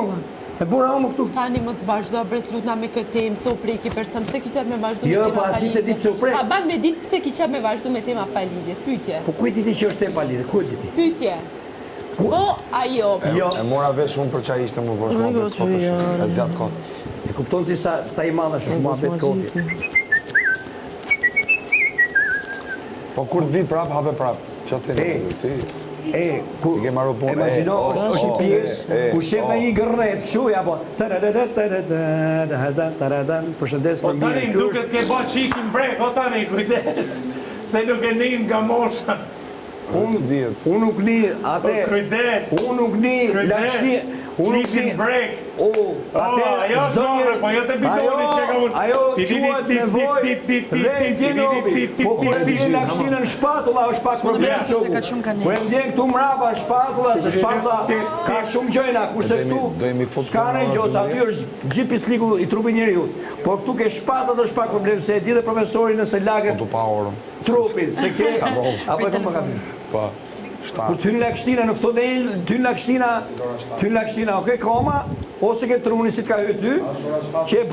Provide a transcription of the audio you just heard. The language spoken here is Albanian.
unë. E bura unë këtu. Tani mos vazhdo bret lutna me këtë temë, se u preki person, pse kiqet me vazhdu me Jo, tema pa si se di pse u prek. Pa ban me ditë pse kiqet me vazhdu me tema pa lidhje, pyetje. Po ku e diti që është tema pa lidhje? Ku e diti? Pyetje. Po ajo. Jo. E mora vesh unë për çaj ishte më bosh më për sotësh. E zgjat kohë. E kupton ti sa i madh është muhabet kodi. Po kur të vi prap, hape prap. Çfarë ti? Ti ke marrë punë. Imagjino, është një pjesë ku shef nga një gërret, kështu ja po. Përshëndes për Tani mirë. më duket ke bë çikin brek, o tani kujdes. Se nuk e nin nga mosha. Unë nuk ni atë. Kujdes. Unë nuk ni lagështi. Unë nuk ni Çikin brek. atë Ajo zorë, po jo të bidoni që ka unë. Ajo quhet nevojë dhe gjenobi. Po kur e di lagështinë në shpatulla është pak problem shoku. Kur e ndjen këtu mrapa shpatulla, se shpatulla ka shumë gjëra, kurse këtu s'ka ne gjos, aty është gjithë pisliku i trupit njeriu. Po këtu ke shpatullat është pak problem, se e di dhe profesori nëse laget Tu pa orën. trupit, se ke apo e kam gabi. Po. Kur ty në lagështina nuk thotë ty në lagështina, okay, koma, ose ke truni si të ka hytë ty, që e